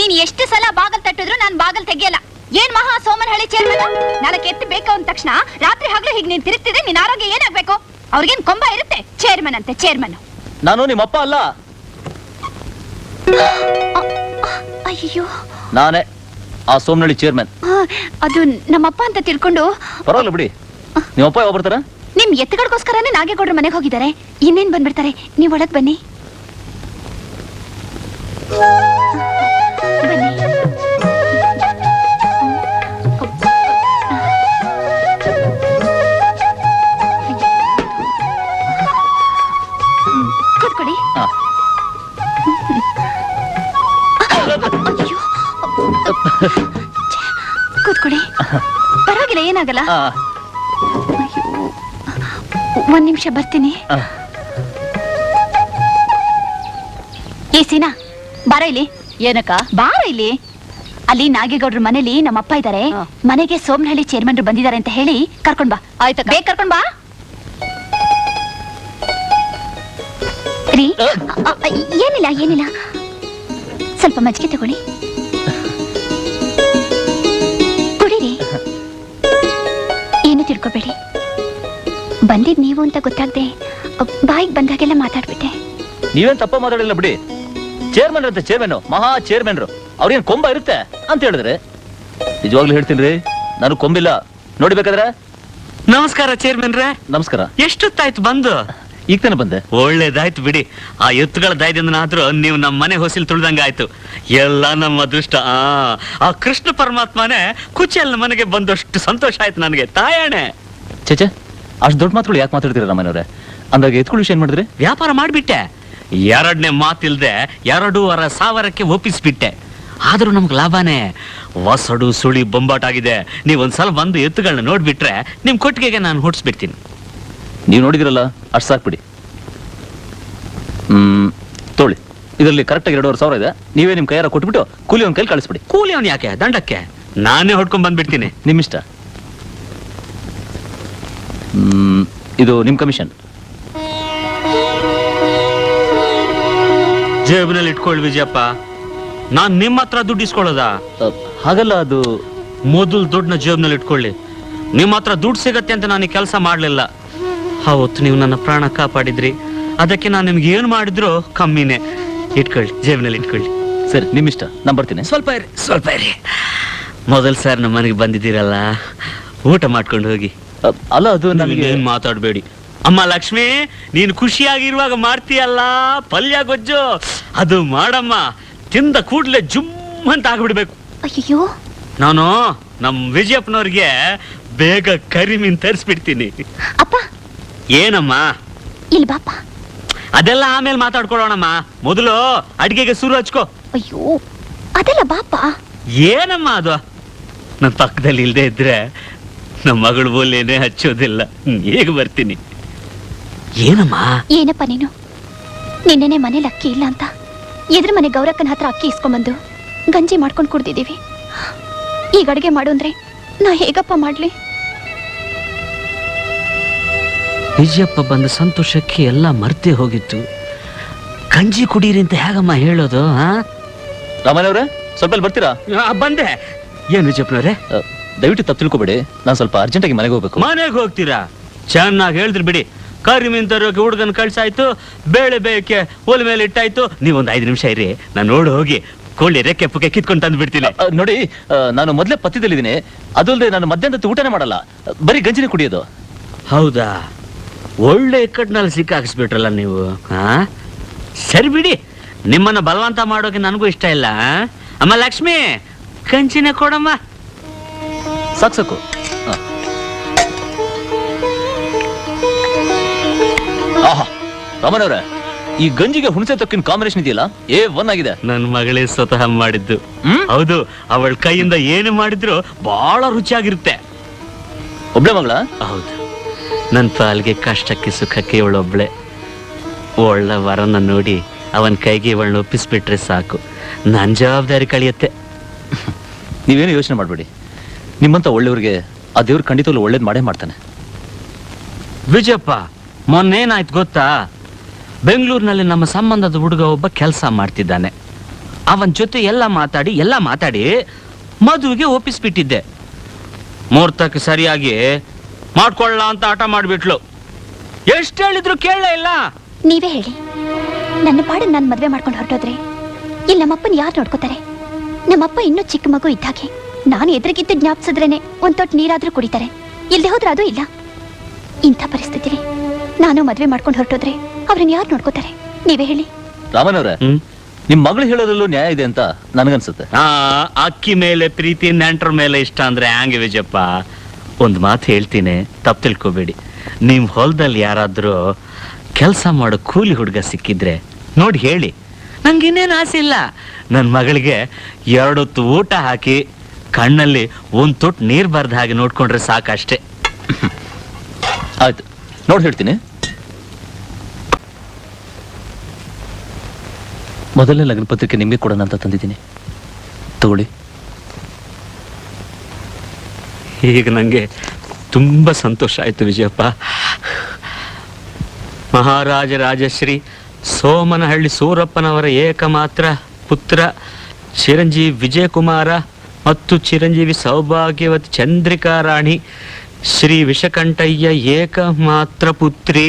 ನೀನ್ ಎಷ್ಟು ಸಲ ಬಾಗಲ್ ತಟ್ಟಿದ್ರು ನಾನ್ ಬಾಗಲ್ ತೆಗಿಯಲ್ಲ. ಏನ್ ಮಹಾ ಸೋಮನಹಳ್ಳಿ ಚೇರ್ಮನ್, ನಾಲ್ಕು ಎತ್ತು ಬೇಕು ಅಂದ ತಕ್ಷಣ ರಾತ್ರಿ ಹಗಲು ಹೀಗೆ ನೀನ್ ತಿರುಗ್ತಿದ್ರೆ ನಿನ್ ಆರೋಗ್ಯ ಏನಾಗ್ಬೇಕು? ಅವ್ರಿಗೇನ್ ಕೊಂಬ ಇರುತ್ತೆ? ಚೇರ್ಮನ್ ಅಂತೆ ಚೇರ್ಮನ್. ನಾನು ನಿಮ್ಮಪ್ಪ ಅಲ್ಲ. ಅಯ್ಯೋ, ನಾನೇ ಆ ಸೋಮನಹಳ್ಳಿ ಚೇರ್ಮನ್. ಅದು ನಮ್ಮಪ್ಪ ಅಂತ ತಿಳ್ಕೊಂಡು. ಪರವಾಗಿಲ್ಲ ಬಿಡಿ. ನಿಮ್ಮಪ್ಪ ಯಾವಾಗ ಬರ್ತಾರ? ನಿಮ್ ಎತ್ತುಗಳಿಗೋಸ್ಕರನೇ ನಾಗೇಗೌಡ್ರ ಮನೆಗೆ ಹೋಗಿದ್ದಾರೆ. ಇನ್ನೇನ್ ಬಂದ್ಬಿಡ್ತಾರೆ. ನೀವ್ ಒಳಗ್ ಬನ್ನಿ. ಬನ್ನಿ. ಕೂತ್ಕೊಳ್ಳಿ. ಕೂತ್ಕೊಳ್ಳಿ, ಪರವಾಗಿಲ್ಲ, ಏನಾಗಲ್ಲ. ಒಂದ್ ನಿಮಿಷ ಬರ್ತೀನಿ. ಏ ಸೀನಾ, ಬಾರ ಇಲ್ಲಿ. ಏನಕ್ಕ? ಬಾರ ಇಲ್ಲಿ. ಅಲ್ಲಿ ನಾಗೇಗೌಡ್ರ ಮನೇಲಿ ನಮ್ಮಪ್ಪ ಇದ್ದಾರೆ. ಮನೆಗೆ ಸೋಮನಹಳ್ಳಿ ಚೇರ್ಮನ್ ಬಂದಿದ್ದಾರೆ ಅಂತ ಹೇಳಿ ಕರ್ಕೊಂಡ್ ಬಾ. ಆಯ್ತಕ್ಕ. ಬೇಗ ಕರ್ಕೊಂಡ್ ಬಾ ರೀ. ಏನಿಲ್ಲ ಏನಿಲ್ಲ, ಸ್ವಲ್ಪ ಮಜ್ಜಿಗೆ ತಗೊಳ್ಳಿ, ಕುಡೀರಿ. ಏನು ತಿಳ್ಕೊಬೇಡಿ. ಬಂದಿದ್ ನೀವು ಅಂತ ಗೊತ್ತಾಗ್ದೆ ಬಾಯಿಗೆ ಬಂದಾಗೆಲ್ಲ ಮಾತಾಡ್ಬಿಟ್ಟೆ. ನೀವೇನ್ ತಪ್ಪ ಮಾತಾಡಿಲ್ಲ ಬಿಡಿ. ಚೇರ್ಮನ್ ಇರುತ್ತೆ, ಚೇರ್ಮನ್, ಮಹಾ ಚೇರ್ಮನ್ರು. ಅವ್ರೇನ್ ಕೊಂಬ ಇರುತ್ತೆ ಅಂತ ಹೇಳಿದ್ರೆ ನಿಜವಾಗ್ಲೂ ಹೇಳ್ತೀನಿ, ನಾನು ಕೊಂಬಿಲ್ಲ. ನೋಡಿಬೇಕಾದ್ರೆ. ನಮಸ್ಕಾರ ಚೇರ್ಮನ್ರೇ. ನಮಸ್ಕಾರ. ಎಷ್ಟೊತ್ತಾಯ್ತು ಬಂದು? ಈಗ ತಾನೆ ಬಂದೆ. ಒಳ್ಳೇದಾಯ್ತು ಬಿಡಿ. ಆ ಎತ್ತುಗಳ ದಯದಿಂದನಾದ್ರೂ ನೀವು ನಮ್ಮ ಮನೆ ಹೊಸಿಲ್ ತುಳ್ದಂಗ ಆಯ್ತು. ಎಲ್ಲ ನಮ್ಮ ಅದೃಷ್ಟ. ಆ ಕೃಷ್ಣ ಪರಮಾತ್ಮನೇ ಕುಚಿಯಲ್ಲಿ ಮನೆಗೆ ಬಂದಷ್ಟು ಸಂತೋಷ ಆಯ್ತು ನನಗೆ. ತಾಯಣೆ. ಚೇಚೆ, ಅಷ್ಟು ದೊಡ್ಡ ಮಾತುಗಳು ಯಾಕೆ ಮಾತಾಡ್ತೀರ ರಾಮನವ್ರೆ? ಅಂದಾಗ ಎತ್ಕೊಳ್ಳೋ ವಿಷಯ ಏನ್ ಮಾಡಿದ್ರಿ? ವ್ಯಾಪಾರ ಮಾಡ್ಬಿಟ್ಟೆ. ಎರಡನೇ ಮಾತಿಲ್ದೆ 2,500,000ಕ್ಕೆ ಒಪ್ಪಿಸ್ಬಿಟ್ಟೆ. ಆದ್ರೂ ನಮ್ಗೆ ಲಾಭನೇ. ಹೊಸಡು ಸುಳಿ ಬೊಂಬಾಟಾಗಿದೆ. ನೀವೊಂದ್ಸಲ ಬಂದು ಎತ್ತುಗಳನ್ನ ನೋಡ್ಬಿಟ್ರೆ ನಿಮ್ ಕೊಟ್ಟಿಗೆಗೆ ನಾನು ಹೊಡ್ಸ್ಬಿಡ್ತೀನಿ. ನೀವು ನೋಡಿದಿರಲ್ಲ, ಅಷ್ಟು ಸಾಕ್ಬಿಡಿ. ತೋಳಿ, ಇದರಲ್ಲಿ ಕರೆಕ್ಟಾಗಿ 2,500,000 ಇದೆ. ನೀವೇ ನಿಮ್ ಕೈಯಾರ ಕೊಟ್ಬಿಟ್ಟು ಕೂಲಿ ಒಂದ್ ಕೈಲಿ ಕಳಿಸ್ಬಿಡಿ. ಕೂಲಿ ಅವ್ನು ಯಾಕೆ? ದಂಡಕ್ಕೆ ನಾನೇ ಹೊಡ್ಕೊಂಡ್ ಬಂದ್ಬಿಡ್ತೀನಿ. ನಿಮ್ಮಿಷ್ಟ. ಇದು ನಿಮ್ ಕಮಿಷನ್. ಜೇಬಿನಲ್ಲಿ ಇಟ್ಕೊಳ್ಳಿ ವಿಜಯಪ್ಪ. ನಾನ್ ನಿಮ್ಮ ಹತ್ರ ದುಡ್ಡು ಇಸ್ಕೊಳ್ಳೋದ? ಹಾಗಲ್ಲ, ಅದು ಮೊದಲು ದುಡ್ಡನ್ನ ಜೇಬಿನಲ್ಲಿ ಇಟ್ಕೊಳ್ಳಿ. ನಿಮ್ಮ ಹತ್ರ ದುಡ್ಡು ಸಿಗತ್ತೆ ಅಂತ ನಾನು ಕೆಲಸ ಮಾಡ್ಲಿಲ್ಲ. ಅವತ್ತು ನೀವು ನನ್ನ ಪ್ರಾಣ ಕಾಪಾಡಿದ್ರಿ. ಅದಕ್ಕೆ ನಾನು ನಿಮ್ಗೆ ಏನು ಮಾಡಿದ್ರು ಕಮ್ಮಿನೇ. ಇಟ್ಕೊಳ್ಳಿ, ಜೇಬಿನಲ್ಲಿ ಇಟ್ಕೊಳ್ಳಿ. ಸರಿ, ನಿಮ್ಮಿಷ್ಟ. ನಾನು ಬರ್ತೀನಿ. ಸ್ವಲ್ಪ ಇರಿ, ಸ್ವಲ್ಪ ಇರಿ. ಮೊದಲ್ ಸರ್ ನಮ್ಮ ಮನೆಗೆ ಬಂದಿದ್ದೀರಲ್ಲ, ಊಟ ಮಾಡ್ಕೊಂಡು ಹೋಗಿ. ಅಲ್ಲ, ಅದು ನನಗೆ ಏನ್ ಮಾತಾಡ್ಬೇಡಿ. ಅಮ್ಮ ಲಕ್ಷ್ಮಿ, ನೀನು ಖುಷಿಯಾಗಿರುವಾಗ ಮಾಡ್ತೀಯಲ್ಲ ಪಲ್ಯ ಗೊಜ್ಜು, ಅದು ಮಾಡಮ್ಮ. ತಿಂದ ಕೂಡ್ಲೆ ಜುಮ್ ಅಂತ ಆಗ್ಬಿಡ್ಬೇಕು. ಅಯ್ಯೋ, ನಾನು ನಮ್ ವಿಜಯಪ್ಪನವ್ರಿಗೆ ಬೇಗ ಕರಿ ಮೀನ್ ತರಿಸ್ಬಿಡ್ತೀನಿ. ಅಪ್ಪ. ಏನಮ್ಮ? ಇಲ್ಲಿ ಬಾಪ. ಅದೆಲ್ಲ ಆಮೇಲೆ ಮಾತಾಡ್ಕೊಳ್ಳೋಣಮ್ಮ. ಮೊದಲು ಅಡ್ಗೆಗೆ ಸುರು ಹಚ್ಕೋ. ಅಯ್ಯೋ, ಅದೆಲ್ಲ ಬಾಪ. ಏನಮ್ಮ ಅದು? ನನ್ನ ಪಕ್ಕದಲ್ಲಿ ಇಲ್ದೇ ಇದ್ರೆ ನಮ್ಮ ಮಗಳು ಬೋಲೇನೆ ಹಚ್ಚೋದಿಲ್ಲ. ಹೇಗೆ ಬರ್ತೀನಿ? ಏನಮ್ಮ? ಏನಪ್ಪ ನೀನು? ನಿನ್ನೆನೆ ಮನೇಲಿ ಅಕ್ಕಿ ಇಲ್ಲ ಅಂತ ಎದುರು ಮನೆ ಗೌರಕ್ಕನ ಹತ್ರ ಅಕ್ಕಿ ಇಸ್ಕೊಂಬಂದು ಗಂಜಿ ಮಾಡ್ಕೊಂಡು ಕುಡ್ದಿದ್ದೀವಿ. ಈಗ ಅಡುಗೆ ಮಾಡು ಅಂದ್ರೆ ನಾ ಹೇಗಪ್ಪ ಮಾಡ್ಲಿ? ವಿಜಯಪ್ಪ ಬಂದ ಸಂತೋಷಕ್ಕೆ ಎಲ್ಲ ಮರ್ತೇ ಹೋಗಿತ್ತು. ಗಂಜಿ ಕುಡೀರಿ ಅಂತ ಹೇಗಮ್ಮ ಹೇಳೋದು? ರಾಮನವ್ರೆ, ಸ್ವಲ್ಪ ಬರ್ತೀರಾ? ಬಂದೆ. ಏನ್ ವಿಜಯಪ್ಪನವ್ರೆ? ದಯವಿಟ್ಟು ತಪ್ಪು ತಿಳ್ಕೊಬೇಡಿ, ನಾನು ಸ್ವಲ್ಪ ಅರ್ಜೆಂಟಾಗಿ ಮನೆಗೆ ಹೋಗ್ಬೇಕು. ಮನೆಗೆ ಹೋಗ್ತೀರಾ? ಚೆನ್ನಾಗಿ ಹೇಳಿದ್ರಿ ಬಿಡಿ. ಕರಿ ಮೀನ್ ತರೋಕೆ ಹುಡುಗನ ಕಳ್ಸಾಯ್ತು, ಬೇಳೆ ಬೇಯಕ್ಕೆ ಒಲೆ ಮೇಲೆ ಇಟ್ಟಾಯ್ತು. ನೀವೊಂದು 5 ನಿಮಿಷ ಇರಿ, ನಾನು ನೋಡಿ ಹೋಗಿ ಕೋಳಿ ರೆಕ್ಕೆ ಪುಕ್ಕೆ ಕಿತ್ಕೊಂಡು ತಂದು ಬಿಡ್ತೀನಿ. ನೋಡಿ, ನಾನು ಮೊದಲೇ ಪಥ್ಯದಲ್ಲಿದ್ದೀನಿ. ಅದಲ್ಲದೆ ನಾನು ಮಧ್ಯಾಹ್ನದ ಊಟನೇ ಮಾಡಲ್ಲ, ಬರೀ ಗಂಜಿನೇ ಕುಡಿಯೋದು. ಹೌದಾ? ಒಳ್ಳೆ ಕಡ್ನಲ್ಲಿ ಸಿಕ್ಕಾಕಿಸ್ಬಿಟ್ರಲ್ಲ ನೀವು. ಸರಿ ಬಿಡಿ, ನಿಮ್ಮನ್ನ ಬಲವಂತ ಮಾಡೋಕೆ ನನಗೂ ಇಷ್ಟ ಇಲ್ಲ. ಅಮ್ಮ ಲಕ್ಷ್ಮಿ, ಗಂಜಿನೇ ಕೊಡಮ್ಮ. ಸಾಕು. ಆಹಾ, ರಾಮನವ್ರೆ, ಈ ಗಂಜಿಗೆ ಹುಣಸೆ ತೊಕ್ಕಿನ ಕಾಂಬಿನೇಷನ್ ಇದೆಯಲ್ಲ, A1 ಆಗಿದೆ. ನನ್ನ ಮಗಳೇ ಸ್ವತಃ ಮಾಡಿದ್ದು. ಹೌದು, ಅವಳ ಕೈಯಿಂದ ಏನು ಮಾಡಿದ್ರು ಬಹಳ ರುಚಿಯಾಗಿರುತ್ತೆ. ಒಬ್ಳೆ ಮಗಳ? ಹೌದು, ನನ್ನ ಪಾಲ್ಗೆ ಕಷ್ಟಕ್ಕೆ ಸುಖಕ್ಕೆ ಇವಳೊಬ್ಳೆ. ಒಳ್ಳೆ ವರನ ನೋಡಿ ಅವನ ಕೈಗೆ ಇವಳನ್ನ ಒಪ್ಪಿಸ್ಬಿಟ್ರೆ ಸಾಕು, ನನ್ನ ಜವಾಬ್ದಾರಿ ಕಳಿಯತ್ತೆ. ನೀವೇನು ಯೋಚನೆ ಮಾಡಬೇಡಿ, ನಿಮ್ಮಂತ ಒಳ್ಳೆಯವ್ರಿಗೆ ಆ ದೇವ್ರು ಖಂಡಿತವಾಗ್ಲೂ ಒಳ್ಳೇದು ಮಾಡೇ ಮಾಡ್ತಾನೆ. ವಿಜಯಪ್ಪ, ಮೊನ್ನೇನಾಯ್ತು ಗೊತ್ತಾ? ಬೆಂಗಳೂರಿನಲ್ಲಿ ನಮ್ಮ ಸಂಬಂಧದ ಹುಡುಗ ಒಬ್ಬ ಕೆಲಸ ಮಾಡ್ತಿದ್ದಾನೆ. ಅವನ ಜೊತೆ ಎಲ್ಲ ಮಾತಾಡಿ ಮದುವೆಗೆ ಒಪ್ಪಿಸ್ಬಿಟ್ಟಿದ್ದೆ. ಮುಹೂರ್ತಕ್ಕೆ ಸರಿಯಾಗಿ ಮಾಡ್ಕೊಳ್ಳ ಅಂತ ಆಟ ಮಾಡ್ಬಿಟ್ಲು. ಎಷ್ಟು ಹೇಳಿದ್ರು ಕೇಳಲೇ ಇಲ್ಲ. ನೀವೇ ಹೇಳಿ, ನನ್ನ ಪಾಡಿಗೆ ನಾನು ಮದ್ವೆ ಮಾಡ್ಕೊಂಡು ಹೊರಟೋದ್ರೆ ಇಲ್ಲಿ ನಮ್ಮಪ್ಪನ ಯಾರು ನೋಡ್ಕೋತಾರೆ? ನಮ್ಮಪ್ಪ ಇನ್ನೂ ಚಿಕ್ಕ ಮಗು ಇದ್ದಾಗೆ ನಾನು ಎದುರಿಗಿದ್ದು ಜ್ಞಾಪಿಸಿದ್ರೇನೆ ಒಂದ್ ತೊಟ್ಟು ನೀರಾದ್ರೂ ಕುಡಿತಾರೆ. ಇಲ್ಲದೆ ಹೋದ್ರೆ ಅದು ಇಲ್ಲ. ಇಂಥ ಪರಿಸ್ಥಿತಿಲಿ ನಾನು ಮದ್ವೆ ಮಾಡ್ಕೊಂಡು ಹೊರಟೋದ್ರೆ ಅವ್ರನ್ನ ಯಾರು ನೋಡ್ಕೋತಾರೆ? ನೀವೇ ಹೇಳಿ. ರಾಮನವ್ರೆ, ನಿಮ್ ಮಗಳು ಹೇಳೋದ್ರಲ್ಲೂ ನ್ಯಾಯ ಇದೆ ಅಂತ ನನಗನ್ಸುತ್ತೆ. ಅಕ್ಕಿ ಮೇಲೆ ಪ್ರೀತಿ, ನೆಂಟ್ರ ಮೇಲೆ ಇಷ್ಟ ಅಂದ್ರೆ ಹ್ಯಾಂಗೆ ವಿಜಯಪ್ಪ? ಒಂದು ಮಾತು ಹೇಳ್ತೀನಿ, ತಪ್ಪು ತಿಳ್ಕೊಬೇಡಿ. ನಿಮ್ ಹೊಲದಲ್ಲಿ ಯಾರಾದ್ರೂ ಕೆಲಸ ಮಾಡೋ ಕೂಲಿ ಹುಡುಗ ಸಿಕ್ಕಿದ್ರೆ ನೋಡಿ ಹೇಳಿ. ನಂಗೆ ಇನ್ನೇನು ಆಸೆ ಇಲ್ಲ. ನನ್ನ ಮಗಳಿಗೆ 2 ಹೊತ್ತು ಊಟ ಹಾಕಿ ಕಣ್ಣಲ್ಲಿ ಒಂದ್ ತೊಟ್ಟು ನೀರ್ ಬರ್ದ ಹಾಗೆ ನೋಡ್ಕೊಂಡ್ರೆ ಸಾಕಷ್ಟೇ. ಆಯ್ತು, ನೋಡಿ ಹೇಳ್ತೀನಿ. ಮೊದಲನೇ ಲಗ್ನ ಪತ್ರಿಕೆ ನಿಮಗೆ ಕೊಡೋಣ ಅಂತ ತಂದಿದ್ದೀನಿ, ತಗೊಳ್ಳಿ. ಈಗ ನಂಗೆ ತುಂಬಾ ಸಂತೋಷ ಆಯ್ತು ವಿಜಯಪ್ಪ. ಮಹಾರಾಜ ರಾಜಶ್ರೀ ಸೋಮನಹಳ್ಳಿ ಸೂರಪ್ಪನವರ ಏಕಮಾತ್ರ ಪುತ್ರ ಚಿರಂಜೀವಿ ವಿಜಯಕುಮಾರ ಮತ್ತು ಚಿರಂಜೀವಿ ಸೌಭಾಗ್ಯವತಿ ಚಂದ್ರಿಕಾ ರಾಣಿ ಶ್ರೀ ವಿಷಕಂಠಯ್ಯ ಏಕಮಾತ್ರ ಪುತ್ರಿ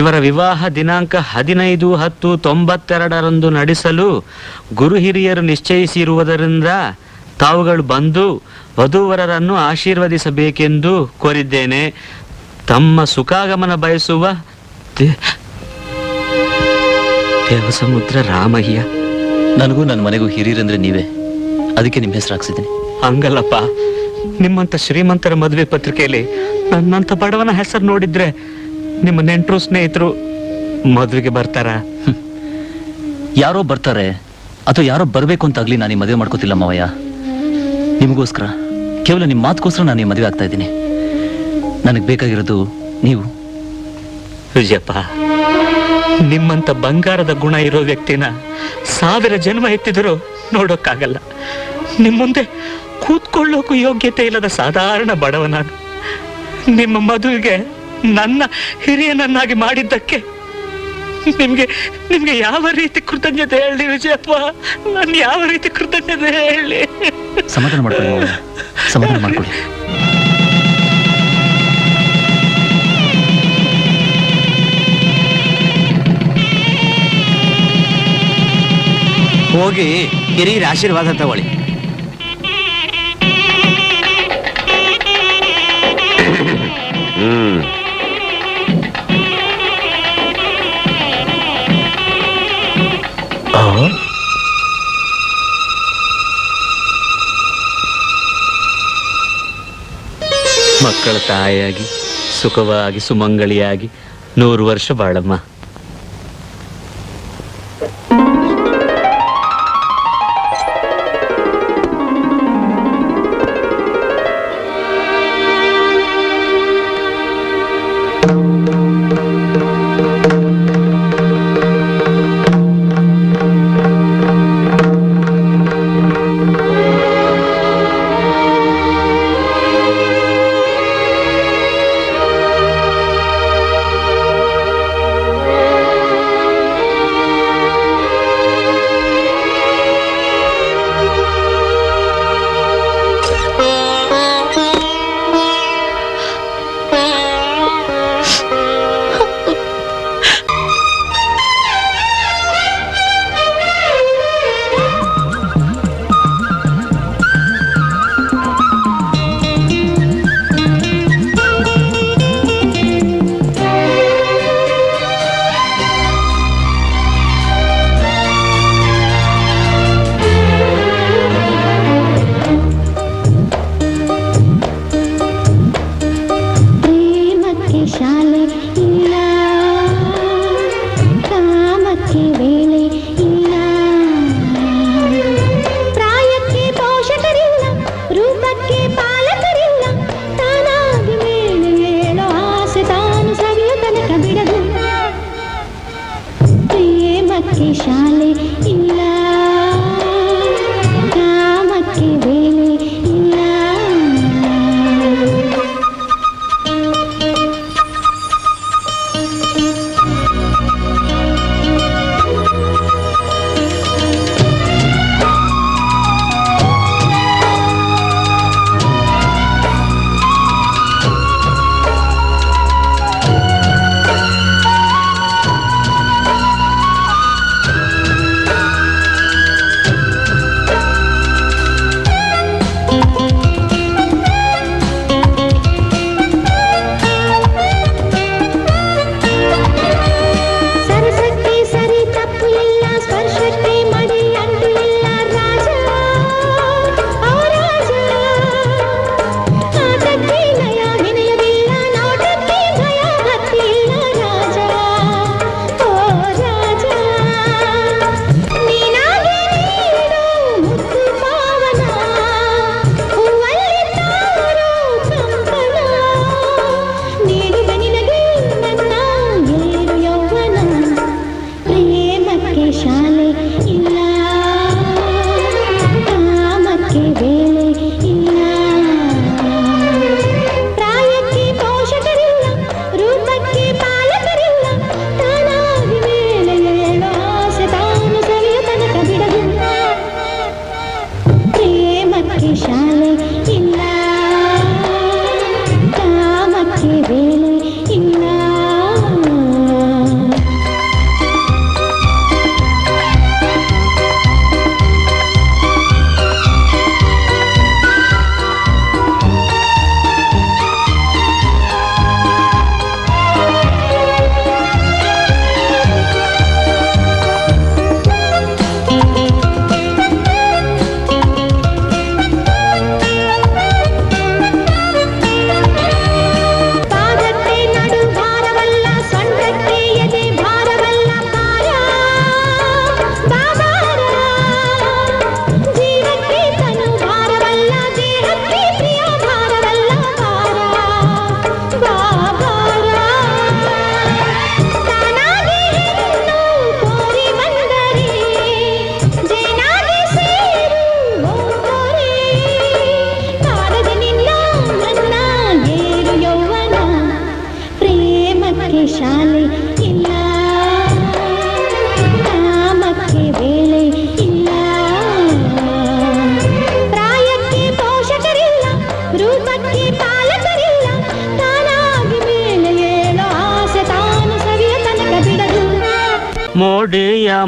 ಇವರ ವಿವಾಹ ದಿನಾಂಕ 15/10/92 ನಡೆಸಲು ಗುರು ಹಿರಿಯರು ನಿಶ್ಚಯಿಸಿರುವುದರಿಂದ ತಾವುಗಳು ಬಂದು ವಧೂವರರನ್ನು ಆಶೀರ್ವದಿಸಬೇಕೆಂದು ಕೋರಿದ್ದೇನೆ. ತಮ್ಮ ಸುಖಾಗಮನ ಬಯಸುವ ದೇವಸಮುದ್ರ ರಾಮಯ್ಯ. ನನಗೂ ನನ್ನ ಮನೆಗೂ ಹಿರಿಯರಂದ್ರೆ ನೀವೇ, ಅದಕ್ಕೆ ನಿಮ್ಮ ಹೆಸರು ಹಾಕ್ಸಿದ್ದೀನಿ. ಹಂಗಲ್ಲಪ್ಪ, ನಿಮ್ಮಂತ ಶ್ರೀಮಂತರ ಮದುವೆ ಪತ್ರಿಕೆಯಲ್ಲಿ ನನ್ನಂತ ಬಡವನ ಹೆಸರು ನೋಡಿದ್ರೆ ನಿಮ್ಮ ನೆಂಟರು ಸ್ನೇಹಿತರು ಮದುವೆಗೆ ಬರ್ತಾರ? ಯಾರೋ ಬರ್ತಾರೆ ಅಥವಾ ಯಾರೋ ಬರ್ಬೇಕು ಅಂತ ಆಗ್ಲಿ ನಾನು ಈ ಮದುವೆ ಮಾಡ್ಕೋತಿಲ್ಲ ಮಾವಯ್ಯ. ನಿಮಗೋಸ್ಕರ, ಕೇವಲ ನಿಮ್ಮ ಮಾತುಗೋಸ್ಕರ ನಾನು ಈ ಮದುವೆ ಆಗ್ತಾ ಇದ್ದೀನಿ. ನನಗೆ ಬೇಕಾಗಿರೋದು ನೀವು. ವಿಜಯಪ್ಪ, ನಿಮ್ಮಂತ ಬಂಗಾರದ ಗುಣ ಇರೋ ವ್ಯಕ್ತಿನ 1000 ಜನ್ಮ ಎತ್ತಿದ್ರು ನೋಡೋಕ್ಕಾಗಲ್ಲ. ನಿಮ್ಮ ಮುಂದೆ ಕೂತ್ಕೊಳ್ಳೋಕು ಯೋಗ್ಯತೆ ಇಲ್ಲದ ಸಾಧಾರಣ ಬಡವ ನಾನು. ನಿಮ್ಮ ಮದುವೆಗೆ ನನ್ನ ಹಿರಿಯನನ್ನಾಗಿ ಮಾಡಿದ್ದಕ್ಕೆ ನಿಮ್ಗೆ ಯಾವ ರೀತಿ ಕೃತಜ್ಞತೆ ಹೇಳಿ ವಿಜಯಪ್ಪ? ನಾನು ಯಾವ ರೀತಿ ಕೃತಜ್ಞತೆ ಹೇಳಿ? ಸಮಾಧಾನ ಮಾಡ್ಕೊಳ್ಳಿ ಮಾವಯ್ಯ, ಸಮಾಧಾನ ಮಾಡ್ಕೊಳ್ಳಿ. ಹೋಗಿ ಹಿರಿಯರ ಆಶೀರ್ವಾದ ತಗೊಳ್ಳಿ. ಮಕ್ಕಳ ತಾಯಿಯಾಗಿ ಸುಖವಾಗಿ ಸುಮಂಗಳಿಯಾಗಿ 100 ವರ್ಷ ಬಾಳಮ್ಮ.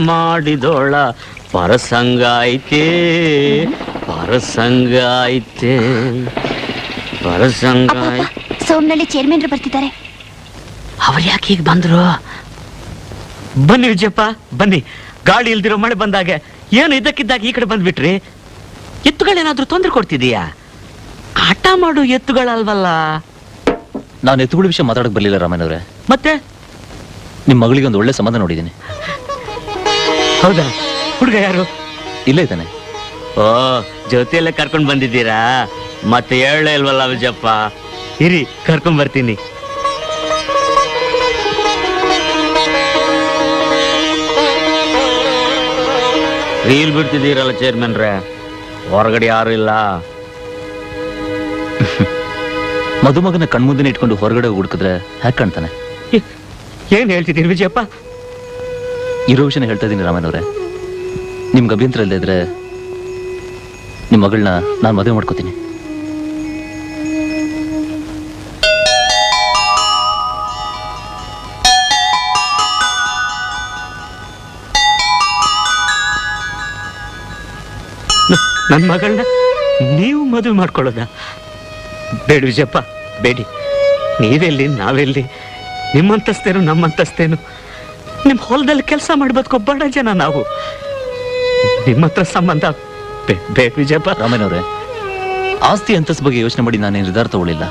ಮಾಡಿದೋಳ ಪರಸಂಗ ಐತೆ ಪರಸಂಗ ಐತೆ ಪರಸಂಗ ಅಪ್ಪ ಸೋಮನಳ್ಳಿ ಚೇರ್ಮನ್ರು ಬರ್ತಿದ್ದಾರೆ. ಅವ್ರು ಯಾಕೆ ಈಗ ಬಂದ್ರು? ಬನ್ನಿ ವಿಜಯಪ್ಪ ಬನ್ನಿ. ಗಾಳಿ ಇಲ್ದಿರೋ ಮಳೆ ಬಂದಾಗೆ ಏನು ಇದ್ದಕ್ಕಿದ್ದಾಗ ಈ ಕಡೆ ಬಂದ್ಬಿಟ್ರಿ. ಎತ್ತುಗಳೇನಾದ್ರೂ ತೊಂದರೆ ಕೊಡ್ತಿದೀಯಾ? ಆಟ ಮಾಡು ಎತ್ತುಗಳಲ್ವಲ್ಲ. ನಾನು ಎತ್ತುಗಳ ವಿಷಯ ಮಾತಾಡಕ್ ಬರ್ಲಿಲ್ಲ ರಾಮಯ್ಯನವ್ರೆ. ಮತ್ತೆ ನಿಮ್ಮ ಮಗಳಿಗೆ ಒಂದು ಒಳ್ಳೆ ಸಂಬಂಧ ನೋಡಿದ್ದೀನಿ. ಹೌದಾ? ಹುಡುಗ ಯಾರು? ಇಲ್ಲೇ ಇದ್ದಾನೆ. ಓ, ಜೊತೆಯಲ್ಲೇ ಕರ್ಕೊಂಡ್ ಬಂದಿದ್ದೀರಾ? ಮತ್ತೆ ಹೇಳೇ ಇಲ್ವಲ್ಲ ವಿಜಯಪ್ಪ. ಇರಿ ಕರ್ಕೊಂಡ್ ಬರ್ತೀನಿ. ರೀಲ್ ಬಿಡ್ತಿದ್ದೀರಲ್ಲ ಚೇರ್ಮನ್ರೆ, ಹೊರಗಡೆ ಯಾರು ಇಲ್ಲ. ಮದುಮಗನ ಕಣ್ಮುಂದಿನ ಇಟ್ಕೊಂಡು ಹೊರಗಡೆ ಹುಡುಕಿದ್ರೆ ಹ್ಯಾಕ್ ಕಾಣ್ತಾನೆ? ಏನ್ ಹೇಳ್ತಿದ್ದೀರಿ ವಿಜಯಪ್ಪ? ಇರೋ ವಿಷಯನ ಹೇಳ್ತಾ ಇದ್ದೀನಿ ರಾಮಯ್ಯನವ್ರೆ. ನಿಮ್ಗೆ ಅಭ್ಯಂತರ ಇಲ್ಲದೆ ಇದ್ರೆ ನಿಮ್ಮ ಮಗಳನ್ನ ನಾನು ಮದುವೆ ಮಾಡ್ಕೋತೀನಿ. ನನ್ನ ಮಗಳನ್ನ ನೀವು ಮದುವೆ ಮಾಡ್ಕೊಳ್ಳೋದ? ಬೇಡ ವಿಜಯಪ್ಪ ಬೇಡಿ. ನೀವೆಲ್ಲಿ ನಾವೆಲ್ಲಿ? ನಿಮ್ಮಂತಸ್ತೇನು ನಮ್ಮಂತಸ್ತೇನು? ನಿಮ್ಮ ಹೊಲದಲ್ಲಿ ಕೆಲಸ ಮಾಡಿ ಬದುಕೋ ಬಡ ಜನ ನಾವು. ನಿಮ್ಮ ಹತ್ರ ಸಂಬಂಧ ಬೇಡ ವಿಜಯಪ್ಪ. ರಾಮಯ್ಯನವ್ರೆ, ಆಸ್ತಿ ಅಂತಸ್ ಬಗ್ಗೆ ಯೋಚನೆ ಮಾಡಿ ನಾನೇ ನಿರ್ಧಾರ ತಗೊಳ್ಳಿಲ್ಲ.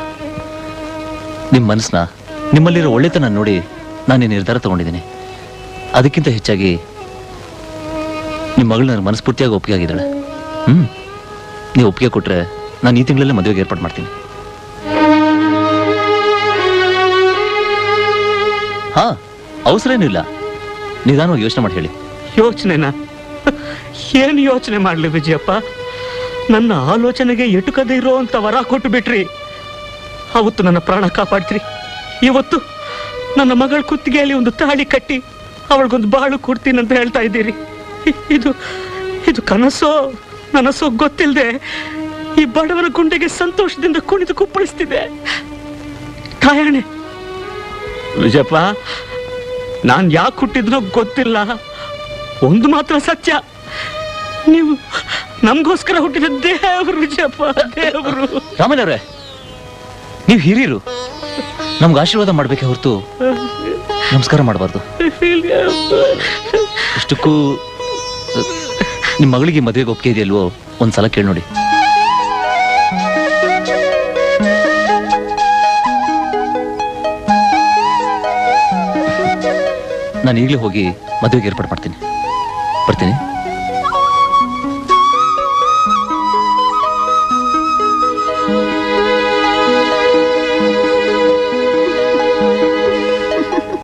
ನಿಮ್ಮ ಮನಸ್ಸನ್ನ, ನಿಮ್ಮಲ್ಲಿರೋ ಒಳ್ಳೆತನ ನೋಡಿ ನಾನೇ ನಿರ್ಧಾರ ತಗೊಂಡಿದ್ದೀನಿ. ಅದಕ್ಕಿಂತ ಹೆಚ್ಚಾಗಿ ನಿಮ್ಮ ಮಗಳು ನನ್ನ ಮನಸ್ಫೂರ್ತಿಯಾಗಿ ಒಪ್ಪಿಗೆ ಆಗಿದ್ದಾಳೆ. ನೀವು ಒಪ್ಪಿಗೆ ಕೊಟ್ರೆ ನಾನು ಈ ತಿಂಗಳಲ್ಲೇ ಮದುವೆಗೆ ಏರ್ಪಾಡು ಮಾಡ್ತೀನಿ. ಹಾ, ಅವಸರ ಏನೂ ಇಲ್ಲ. ನಿಧಾನವಾಗಿ ಯೋಚನೆ ಮಾಡಿ ಹೇಳಿ. ಯೋಚನೆನಾ? ಏನು ಯೋಚನೆ ಮಾಡ್ಲಿ ವಿಜಯಪ್ಪ? ನನ್ನ ಆಲೋಚನೆಗೆ ಎಟುಕದೇ ಇರೋ ಅಂತ ವರ ಕೊಟ್ಟು ಬಿಟ್ರಿ. ಅವತ್ತು ನನ್ನ ಪ್ರಾಣ ಕಾಪಾಡ್ತ್ರಿ. ಇವತ್ತು ನನ್ನ ಮಗಳ ಕುತ್ತಿಗೆಯಲ್ಲಿ ಒಂದು ತಾಳಿ ಕಟ್ಟಿ ಅವಳಿಗೊಂದು ಬಾಳು ಕೊಡ್ತೀನಿ ಅಂತ ಹೇಳ್ತಾ ಇದ್ದೀರಿ. ಇದು ಇದು ಕನಸೋ ನನಸೋ ಗೊತ್ತಿಲ್ಲದೆ ಈ ಬಡವರ ಗುಂಡೆಗೆ ಸಂತೋಷದಿಂದ ಕುಣಿದು ಕುಪ್ಪಳಿಸ್ತಿದೆ. ಕಾಯಣೆ ವಿಜಯಪ್ಪ, ನಾನ್ ಯಾಕೆ ಹುಟ್ಟಿದ್ನೋ ಗೊತ್ತಿಲ್ಲ. ಒಂದು ಮಾತ್ರ ಸತ್ಯ, ನೀವು ನಮಗೋಸ್ಕರ ಹುಟ್ಟಿದ ದೇವರು ವಿಜಯಪ್ಪ, ದೇವರು. ರಾಮಯ್ಯನವ್ರೆ, ನೀವು ಹಿರಿಯರು, ನಮ್ಗೆ ಆಶೀರ್ವಾದ ಮಾಡ್ಬೇಕೆ ಹೊರತು ನಮಸ್ಕಾರ ಮಾಡಬಾರ್ದು. ಇಷ್ಟಕ್ಕೂ ನಿಮ್ಮ ಮಗಳಿಗೆ ಮದುವೆಗೆ ಒಪ್ಪಿಗೆ ಇದೆಯಲ್ವೋ ಒಂದ್ಸಲ ಕೇಳಿ ನೋಡಿ. ನಾನು ಈಗಲೇ ಹೋಗಿ ಮದುವೆಗೆ ಏರ್ಪಾಡು ಮಾಡ್ತೀನಿ. ಬರ್ತೀನಿ.